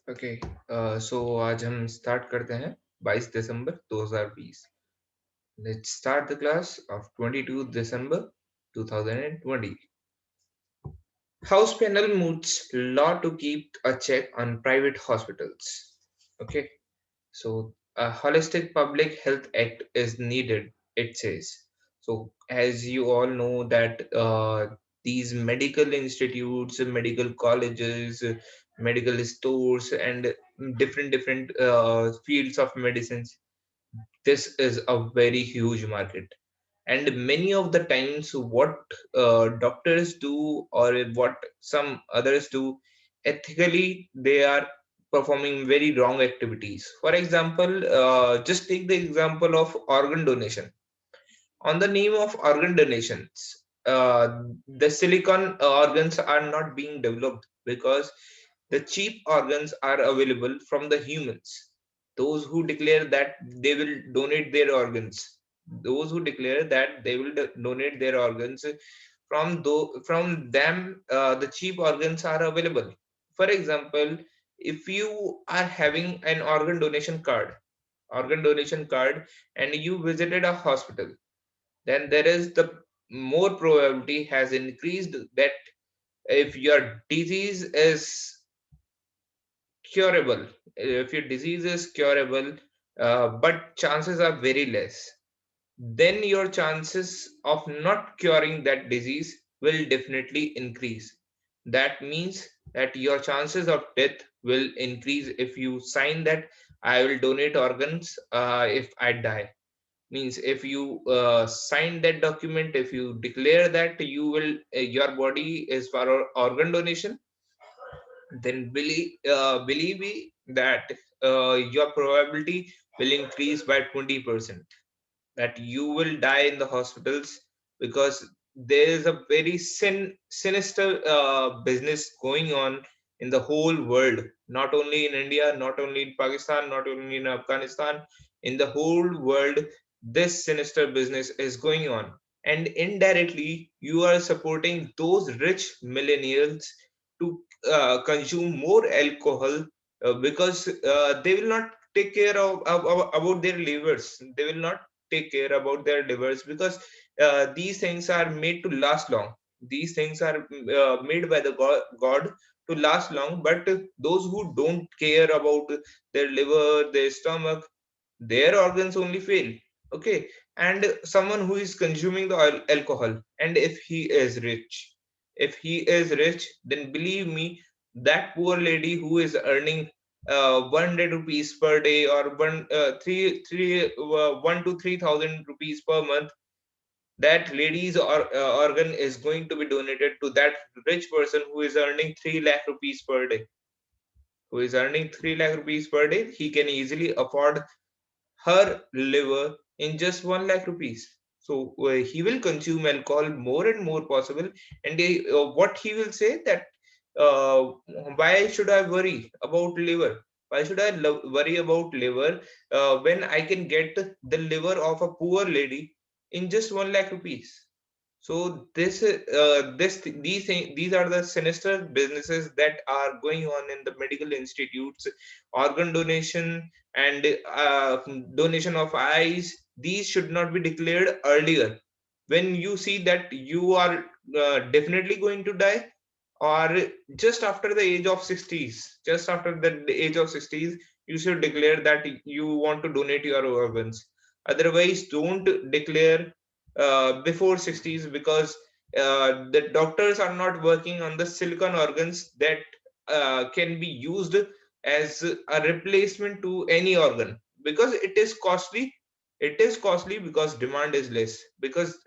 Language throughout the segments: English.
Okay. सो आज हम start करते हैं 22 दिसंबर 2020। Let's start the class of 22 December 2020। House panel moods law to keep a check on private hospitals. Okay, so a holistic public health act is needed, it says. So as you all know that these medical institutes, medical colleges, medical stores, and different fields of medicines, this is a very huge market. And many of the times what doctors do or what some others do, ethically they are performing very wrong activities. For example, just take the example of organ donation. On the name of organ donations, the silicon organs are not being developed because the cheap organs are available from the humans. Those who declare that they will donate their organs, those who declare that they will donate their organs, from them, the cheap organs are available. For example, if you are having an organ donation card, and you visited a hospital, then there is the more probability has increased that if your disease is curable, if your disease is curable, but chances are very less, then your chances of not curing that disease will definitely increase. That means that your chances of death will increase if you sign that I will donate organs if I die. Means if you sign that document, if you declare that you will your body is for organ donation, then believe me that your probability will increase by 20%, that you will die in the hospitals, because there is a very sinister business going on in the whole world, not only in India, not only in Pakistan, not only in Afghanistan, in the whole world. This sinister business is going on, and indirectly you are supporting those rich millennials to consume more alcohol, because they will not take care about their livers. They will not take care about their livers, because these things are made to last long. These things are made by the god to last long, but those who don't care about their liver, their stomach, their organs only fail. Okay. And someone who is consuming the alcohol, and if he is rich, then believe me, that poor lady who is earning 100 rupees per day, or 1 to 3,000 rupees per month, that lady's organ is going to be donated to that rich person who is earning 3 lakh rupees per day. Who is earning 3 lakh rupees per day, he can easily afford her liver in just 1 lakh rupees. So he will consume alcohol more and more possible. And what he will say that, uh, why should I worry about liver? Why should I worry about liver when I can get the liver of a poor lady in just 1 lakh rupees? So these are the sinister businesses that are going on in the medical institutes. Organ donation and donation of eyes, these should not be declared earlier. When you see that you are definitely going to die, or just after the age of 60s, just after the age of 60s, you should declare that you want to donate your organs. Otherwise, don't declare before 60s, because the doctors are not working on the silicon organs that can be used as a replacement to any organ, because it is costly because demand is less, because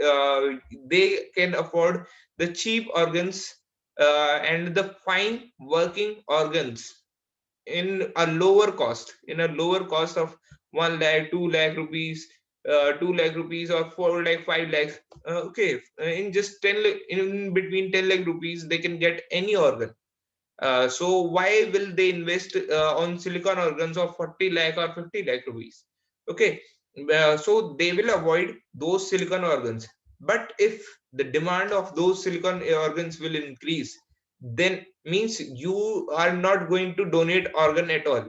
they can afford the cheap organs and the fine working organs in a lower cost of 1 lakh, 2 lakh rupees, 2 lakh rupees, or 4 lakh, 5 lakh. Okay, in just 10 lakh, in between 10 lakh rupees they can get any organ. So why will they invest on silicon organs of 40 lakh or 50 lakh rupees? Okay, so they will avoid those silicon organs. But if the demand of those silicon organs will increase, then means you are not going to donate organ at all,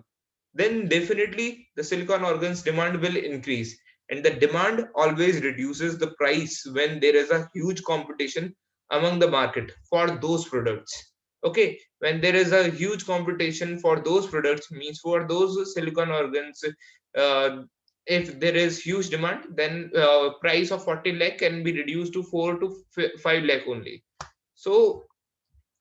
then definitely the silicon organs demand will increase, and the demand always reduces the price when there is a huge competition among the market for those products. Okay, when there is a huge competition for those products, means for those silicon organs, uh, if there is huge demand, then price of 40 lakh can be reduced to 4 to 5 lakh only. So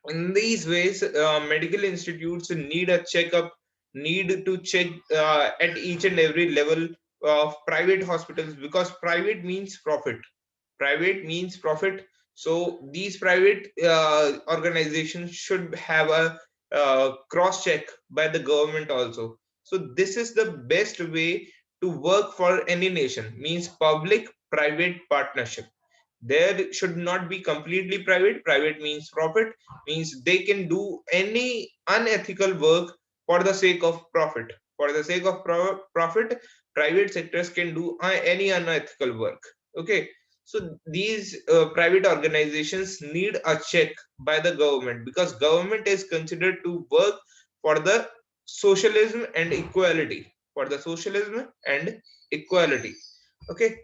in these ways, medical institutes need a checkup, need to check at each and every level of private hospitals, because private means profit. Private means profit. So these private organizations should have a cross check by the government also. So this is the best way to work for any nation, means public private partnership. There should not be completely private. Private means profit, means they can do any unethical work for the sake of profit. For the sake of profit, private sectors can do any unethical work. Okay, so these private organizations need a check by the government, because government is considered to work for the socialism and equality, for the socialism and equality. Okay,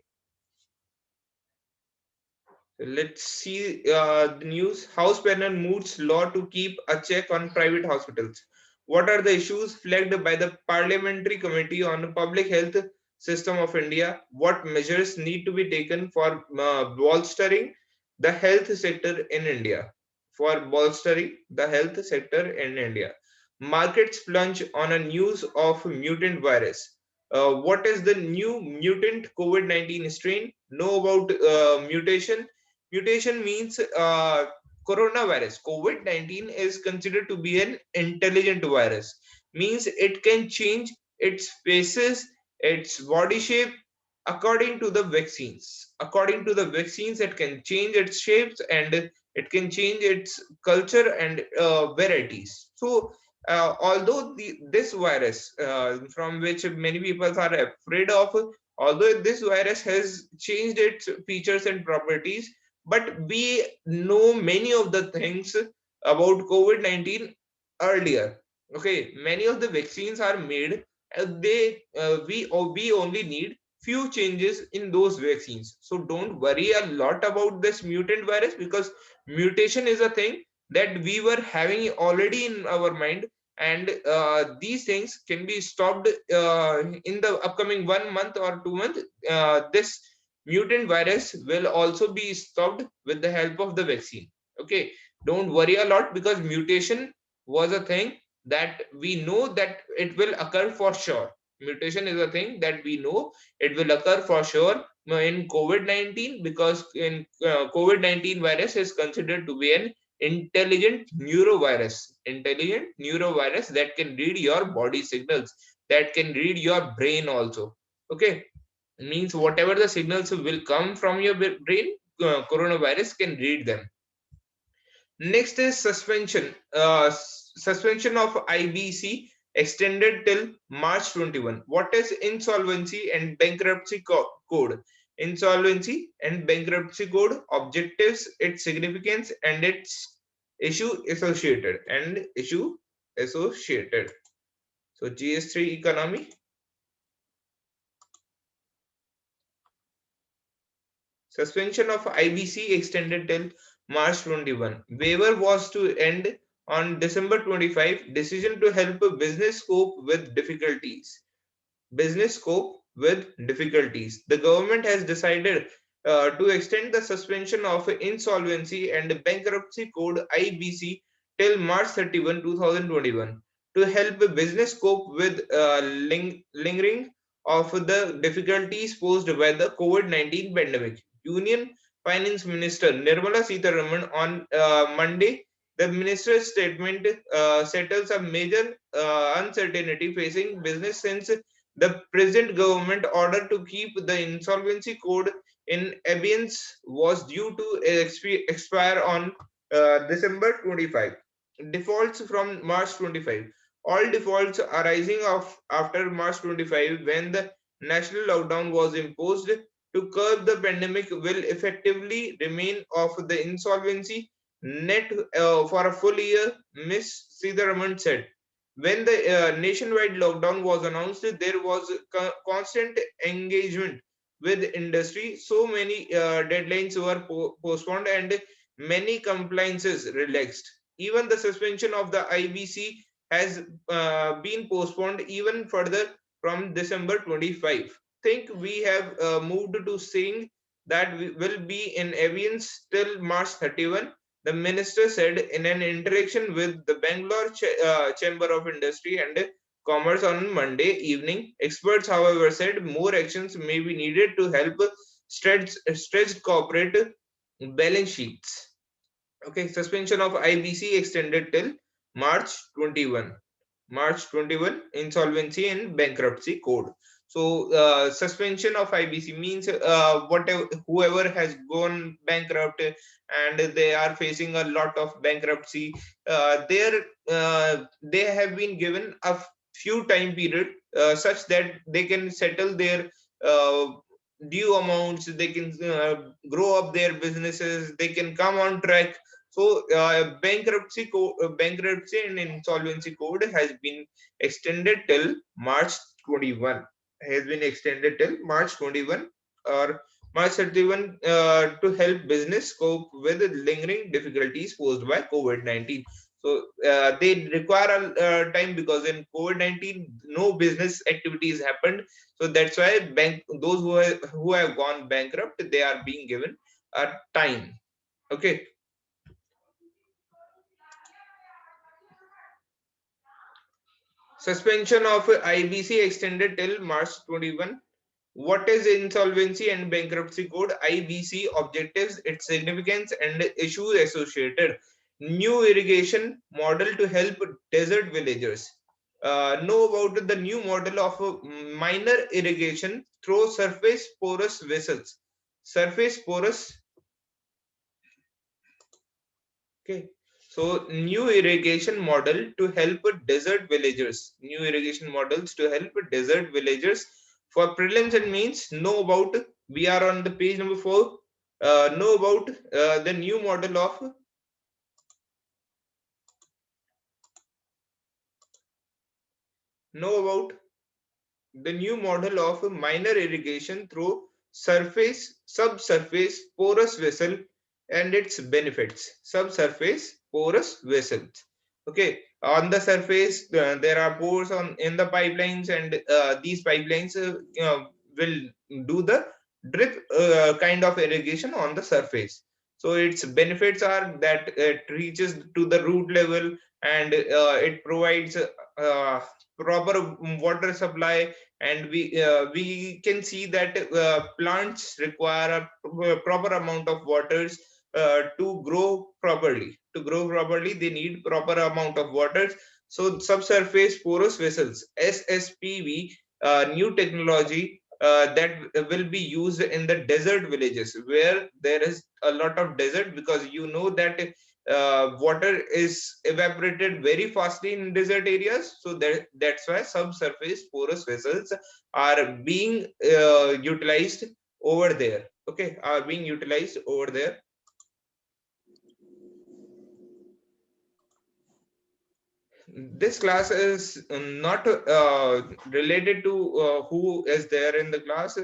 let's see the news. House panel moots law to keep a check on private hospitals. What are the issues flagged by the Parliamentary Committee on Public Health System of India? What measures need to be taken for bolstering the health sector in India? For bolstering the health sector in India. Markets plunge on a news of mutant virus. What is the new mutant COVID-19 strain? Know about mutation. Mutation means coronavirus. COVID-19 is considered to be an intelligent virus. Means it can change its faces, its body shape according to the vaccines. According to the vaccines, it can change its shapes, and it can change its culture and varieties. So, although this virus, from which many people are afraid of, although this virus has changed its features and properties, but we know many of the things about COVID-19 earlier. Okay, many of the vaccines are made. We only need few changes in those vaccines. So don't worry a lot about this mutant virus, because mutation is a thing that we were having already in our mind, and these things can be stopped in the upcoming 1 month or 2 months. This mutant virus will also be stopped with the help of the vaccine. Okay, don't worry a lot, because mutation was a thing that we know that it will occur for sure. Mutation is a thing that we know it will occur for sure in COVID-19, because in COVID-19 virus is considered to be an intelligent neurovirus that can read your body signals, that can read your brain also. Okay, means whatever the signals will come from your brain, coronavirus can read them. Next is suspension. Suspension of IBC extended till March 21. What is insolvency and bankruptcy code? Insolvency and bankruptcy code, objectives, its significance, and its issue associated. So GS3 economy. Suspension of IBC extended till March 21. Waiver was to end on December 25. Decision to help business cope with difficulties. Business cope with difficulties. The government has decided to extend the suspension of insolvency and bankruptcy code IBC till March 31, 2021, to help business cope with lingering of the difficulties posed by the COVID-19 pandemic. Union Finance Minister Nirmala Sitharaman on Monday, the minister's statement settles a major uncertainty facing business, since the present government order to keep the insolvency code in abeyance was due to expire on December 25. Defaults from March 25. All defaults arising after March 25, when the national lockdown was imposed to curb the pandemic, will effectively remain of the insolvency Net for a full year, Ms. Sitharaman said. When the nationwide lockdown was announced, there was constant engagement with industry. So many deadlines were postponed and many compliances relaxed. Even the suspension of the IBC has been postponed even further from December 25. Think we have moved to saying that we will be in aviance till March 31, the minister said in an interaction with the Bangalore Chamber of Industry and Commerce on Monday evening. Experts, however, said more actions may be needed to help stretched corporate balance sheets. Okay, suspension of IBC extended till March 21. March 21, insolvency and bankruptcy code. So suspension of IBC means whatever whoever has gone bankrupt and they are facing a lot of bankruptcy, they have been given a few time period such that they can settle their uh, due amounts, they can grow up their businesses, they can come on track. So bankruptcy and insolvency code has been extended till March 21. Has been extended till March 21 or March 31 to help business cope with the lingering difficulties posed by COVID-19. So they require a time because in COVID-19 no business activities happened. So that's why those who have gone bankrupt, they are being given a time. Okay. Suspension of IBC extended till March 21. What is insolvency and bankruptcy code? IBC objectives, its significance and issues associated. New irrigation model to help desert villagers. Know about the new model of minor irrigation through surface porous vessels. Surface porous. Okay. So new irrigation model to help desert villagers. New irrigation models to help desert villagers. For prelims and means, know about. We are on the page number 4. Know about the new model of. Know about the new model of minor irrigation through surface, subsurface porous vessel and its benefits. Subsurface porous vessels. Okay, on the surface there are pores on in the pipelines, and these pipelines will do the drip kind of irrigation on the surface. So its benefits are that it reaches to the root level, and it provides proper water supply, and we can see that plants require a proper amount of waters to grow properly. To grow properly, they need proper amount of waters. So subsurface porous vessels, SSPV, new technology that will be used in the desert villages where there is a lot of desert, because you know that water is evaporated very fastly in desert areas. So that's why subsurface porous vessels are being utilized over there. Okay, are being utilized over there. This class is not related to who is there in the class.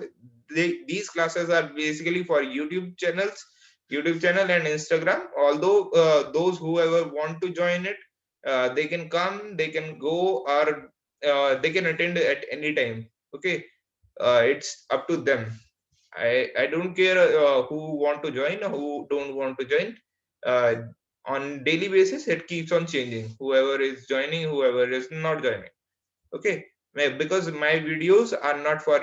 These classes are basically for YouTube channel and Instagram. Although those whoever want to join it, they can come, they can go, or they can attend at any time. Okay, it's up to them. I don't care who want to join or who don't want to join. Uh, on daily basis, it keeps on changing. Whoever is joining, whoever is not joining. Okay, because my videos are not for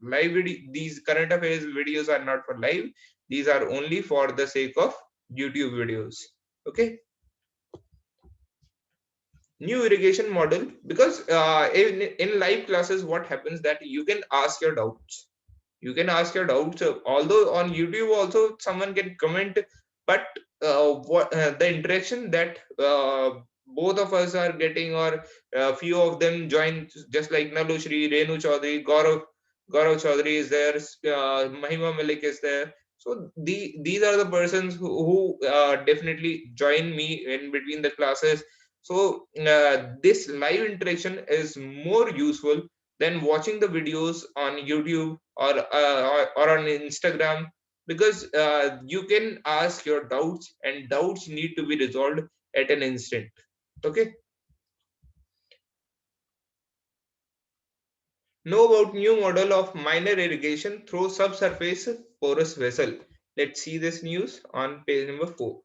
live video. These current affairs videos are not for live. These are only for the sake of YouTube videos. Okay. New irrigation model, because in live classes what happens that you can ask your doubts. You can ask your doubts, although on YouTube also someone can comment, but what the interaction that both of us are getting, or few of them join, just like Nalushri, Renu Chaudhary, Gaurav Chaudhary is there, Mahima Malik is there. So these are the persons who definitely join me in between the classes. So this live interaction is more useful than watching the videos on YouTube or on Instagram, because you can ask your doubts and doubts need to be resolved at an instant. Okay. Know about new model of minor irrigation through subsurface porous vessel. Let's see this news on page number 4.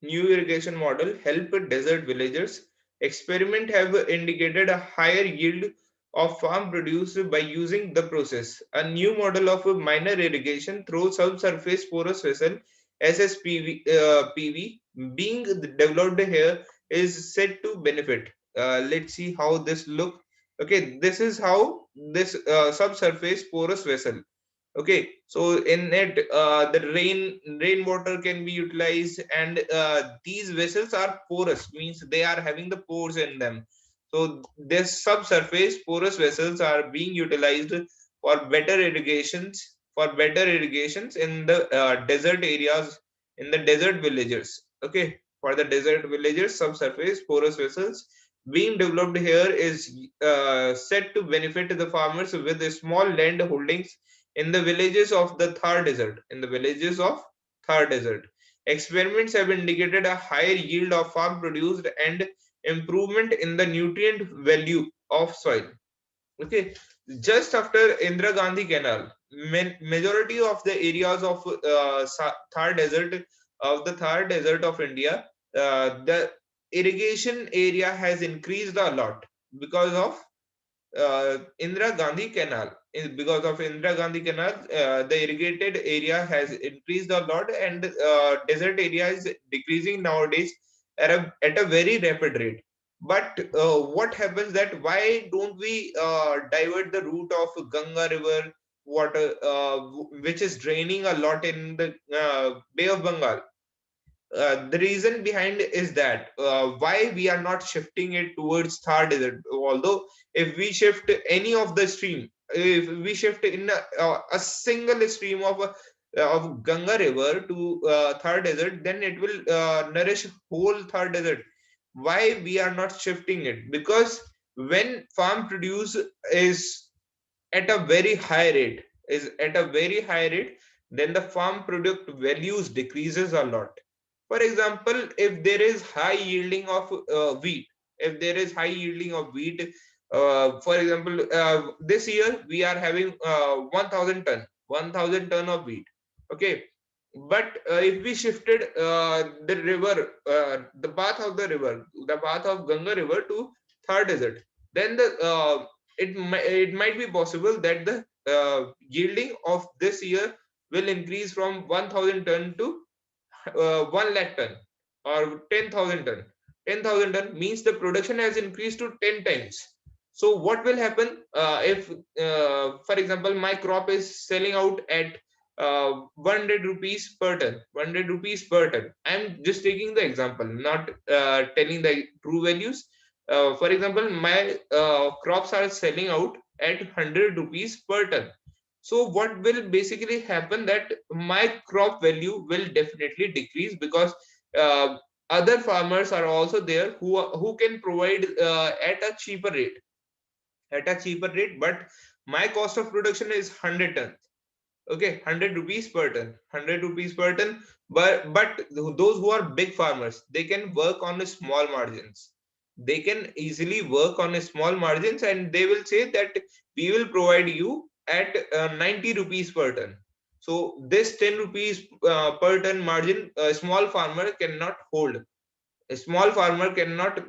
New irrigation model help desert villagers. Experiment have indicated a higher yield of farm produce by using the process. A new model of minor irrigation through subsurface porous vessel SSPV being developed here is said to benefit. Let's see how this look. Okay, this is how this subsurface porous vessel. Okay, so in it the rainwater can be utilized, and these vessels are porous, means they are having the pores in them. So this subsurface porous vessels are being utilized for better irrigations in the desert areas, in the desert villages. Okay, for the desert villages, subsurface porous vessels being developed here is said to benefit the farmers with the small land holdings in the villages of the Thar Desert. In the villages of Thar Desert, experiments have indicated a higher yield of farm produced and improvement in the nutrient value of soil. Okay, just after Indira Gandhi Canal, majority of the areas of Thar Desert of India, the irrigation area has increased a lot because of Indira Gandhi Canal. Because of Indira Gandhi Canal, the irrigated area has increased a lot, and desert area is decreasing nowadays at a very rapid rate. But what happens that why don't we divert the route of Ganga River water, which is draining a lot in the Bay of Bengal? The reason behind is that why we are not shifting it towards Thar Desert. Although if we shift any of the stream, if we shift in a single stream of Ganga River to Thar Desert, then it will nourish whole Thar Desert. Why we are not shifting it? Because when farm produce is at a very high rate, then the farm product values decreases a lot. For example, if there is high yielding of wheat, if there is high yielding of wheat, for example, this year we are having 1000 ton of wheat. Okay, but if we shifted the path of the path of Ganga River to Thar Desert, then it might be possible that the yielding of this year will increase from 1000 ton to 1 lakh ton or 10,000 ton. 10,000 ton means the production has increased to 10 times. So what will happen if, for example, my crop is selling out at 100 rupees per ton? 100 rupees per ton. I'm just taking the example, not telling the true values. For example, my crops are selling out at 100 rupees per ton. So what will basically happen that my crop value will definitely decrease, because uh, other farmers are also there who can provide at a cheaper rate, but my cost of production is 100 ton. Okay, 100 rupees per ton, 100 rupees per ton. But those who are big farmers, they can work on a small margins. They can easily work on a small margins, and they will say that we will provide you at 90 rupees per ton. So this 10 rupees per ton margin a small farmer cannot hold. A small farmer cannot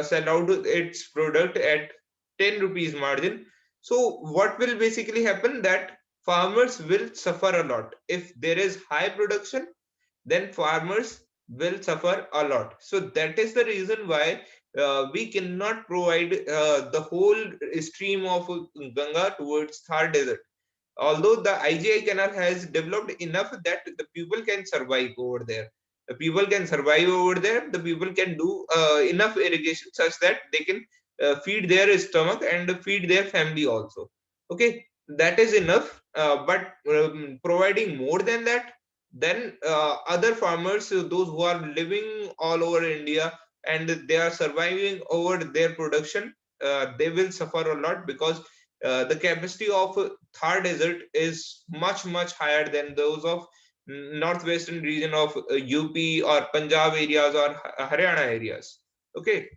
sell out its product at 10 rupees margin. So what will basically happen that farmers will suffer a lot. If there is high production, then farmers will suffer a lot. So that is the reason why we cannot provide the whole stream of Ganga towards Thar Desert. Although the IGI canal has developed enough that the people can survive over there. The people can survive over there. The people can do enough irrigation such that they can feed their stomach and feed their family also. Okay, that is enough. But providing more than that, then other farmers, those who are living all over India and they are surviving over their production, they will suffer a lot because the capacity of Thar Desert is much higher than those of northwestern region of UP or Punjab areas or Haryana areas. Okay,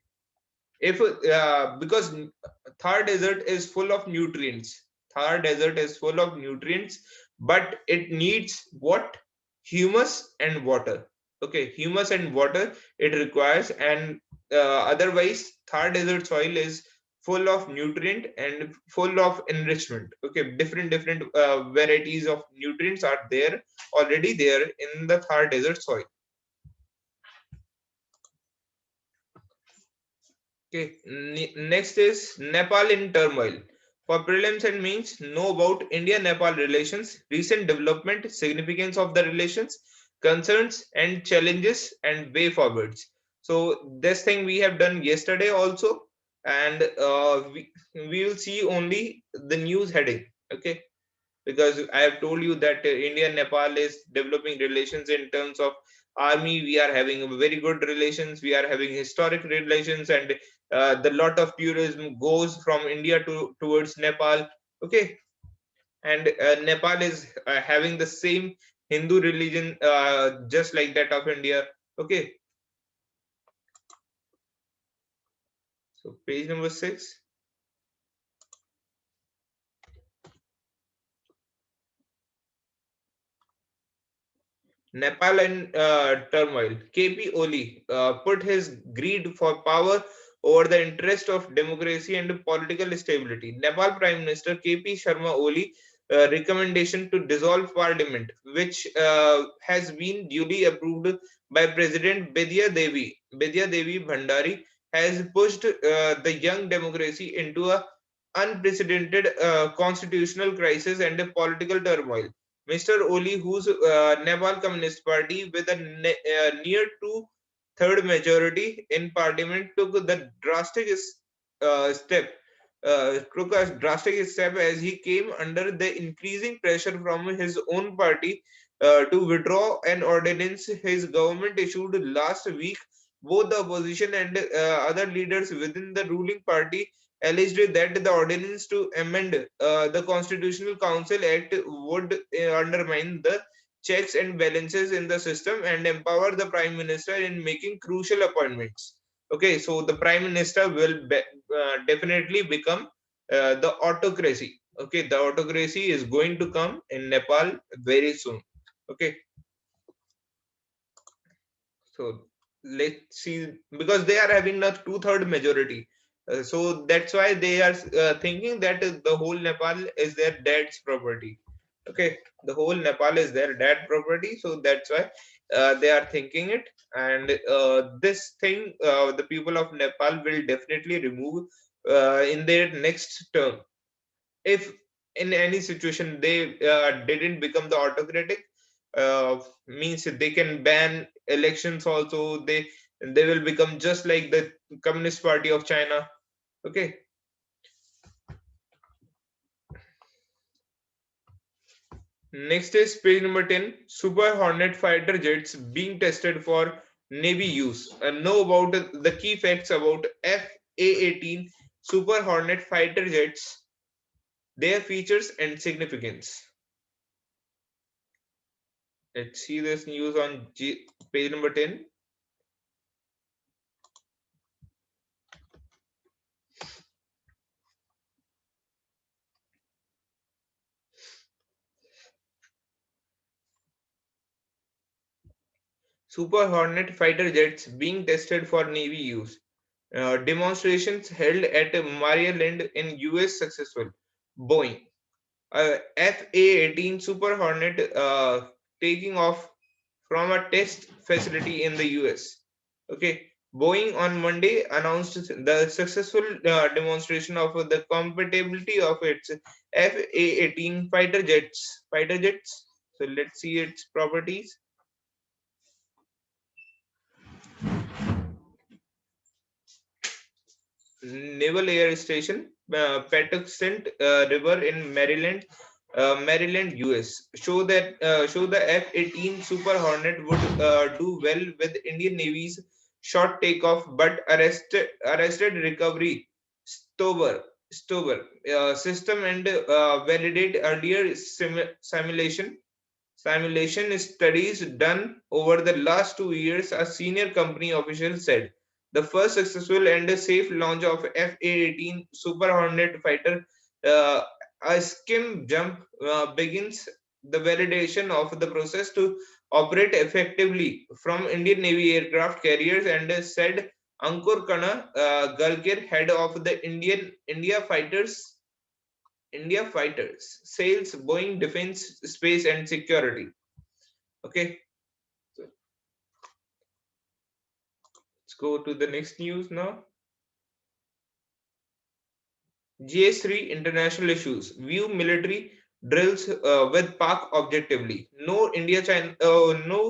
if because Thar Desert is full of nutrients. Thar Desert is full of nutrients, but it needs what? Humus and water. Okay, humus and water it requires, and otherwise Thar Desert soil is full of nutrient and full of enrichment. Okay, different varieties of nutrients are there already there in the Thar Desert soil. Okay, next is Nepal in turmoil. For prelims and mains, know about India-Nepal relations, recent development, significance of the relations, concerns and challenges, and way forwards. So this thing we have done yesterday also, and we will see only the news heading. Okay, because I have told you that India and Nepal is developing relations in terms of army. We are having very good relations. We are having historic relations, and the lot of tourism goes from India to towards Nepal. Okay, and Nepal is having the same Hindu religion, just like that of India. Okay, so page number 6. Nepal in turmoil. KP Oli put his greed for power over the interest of democracy and political stability. Nepal Prime Minister KP Sharma Oli recommendation to dissolve parliament, which has been duly approved by President Bidya Devi Bhandari, has pushed the young democracy into a unprecedented constitutional crisis and a political turmoil. Mr. Oli, whose Nepal Communist Party, with a near two-third majority in parliament, took a drastic step as he came under the increasing pressure from his own party to withdraw an ordinance his government issued last week. Both the opposition and other leaders within the ruling party alleged that the ordinance to amend the Constitutional Council Act would undermine the checks and balances in the system and empower the Prime Minister in making crucial appointments. Okay, so the Prime Minister will definitely become the autocracy. Okay, the autocracy is going to come in Nepal very soon. Okay, so let's see, because they are having a two-third majority. So that's why they are thinking that the whole Nepal is their dad's property. Okay, the whole Nepal is their dad property. So that's why they are thinking it. And this thing, the people of Nepal will definitely remove in their next term. If in any situation they didn't become the autocratic, means they can ban elections also. They will become just like the Communist Party of China. Okay, next is page number 10. Super Hornet fighter jets being tested for Navy use. Know about the key facts about FA-18 Super Hornet fighter jets, their features and significance. Let's see this news on page number 10. Super Hornet fighter jets being tested for Navy use. Demonstrations held at Maryland in US successful. Boeing. FA-18 Super Hornet taking off from a test facility in the US. Okay. Boeing on Monday announced the successful demonstration of the compatibility of its FA-18 fighter jets. Fighter jets. So let's see its properties. Naval Air Station, Patuxent River in Maryland, Maryland, US, show the F-18 Super Hornet would do well with Indian Navy's short takeoff, but arrested recovery stover system and validate earlier simulation studies done over the last 2 years, a senior company official said. The first successful and safe launch of F-A-18 Super Hornet fighter, uh, a skim jump, begins the validation of the process to operate effectively from Indian Navy aircraft carriers, and said Ankur Kana Galkir, head of the India Fighters, Sales, Boeing Defense, Space and Security. Okay, so let's go to the next news now. GS3 international issues. View military drills with Pak objectively. No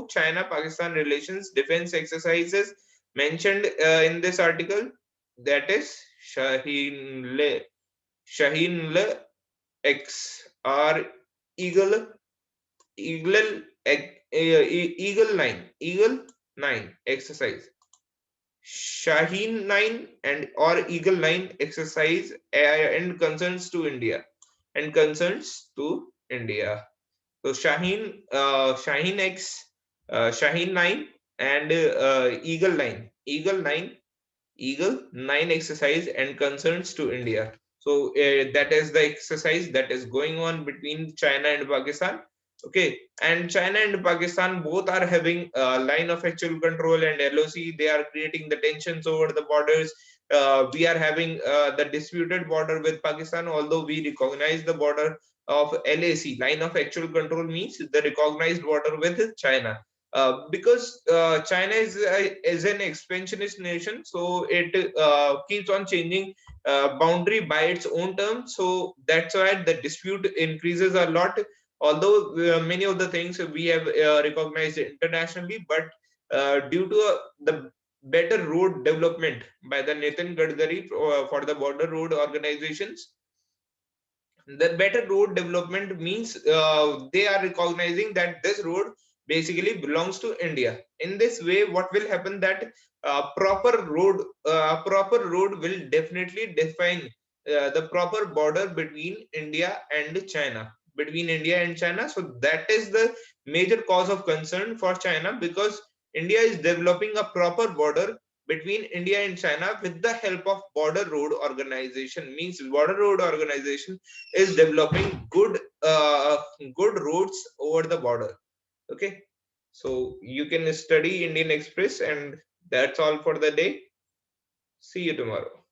China-Pakistan relations defense exercises mentioned in this article. That is Shaheen X or Eagle Eagle 9 exercise. Shaheen 9 and or Eagle 9 exercise and concerns to India So Shaheen X, Shaheen 9 and Eagle 9 exercise and concerns to India. So that is the exercise that is going on between China and Pakistan. Okay, and China and Pakistan both are having a line of actual control and LOC. They are creating the tensions over the borders. We are having the disputed border with Pakistan, although we recognize the border of LAC, line of actual control, means the recognized border with China. Because China is an expansionist nation, so it keeps on changing boundary by its own terms. So that's why the dispute increases a lot. Although many of the things we have recognized internationally, but due to the better road development by the Nitin Gadkari for the border road organizations, the better road development means they are recognizing that this road basically belongs to India. In this way, what will happen that proper road will definitely define the proper border between India and China. So that is the major cause of concern for China, because India is developing a proper border between India and China with the help of border road organization. Means border road organization is developing good roads over the border. Okay, so you can study Indian Express, and that's all for the day. See you tomorrow.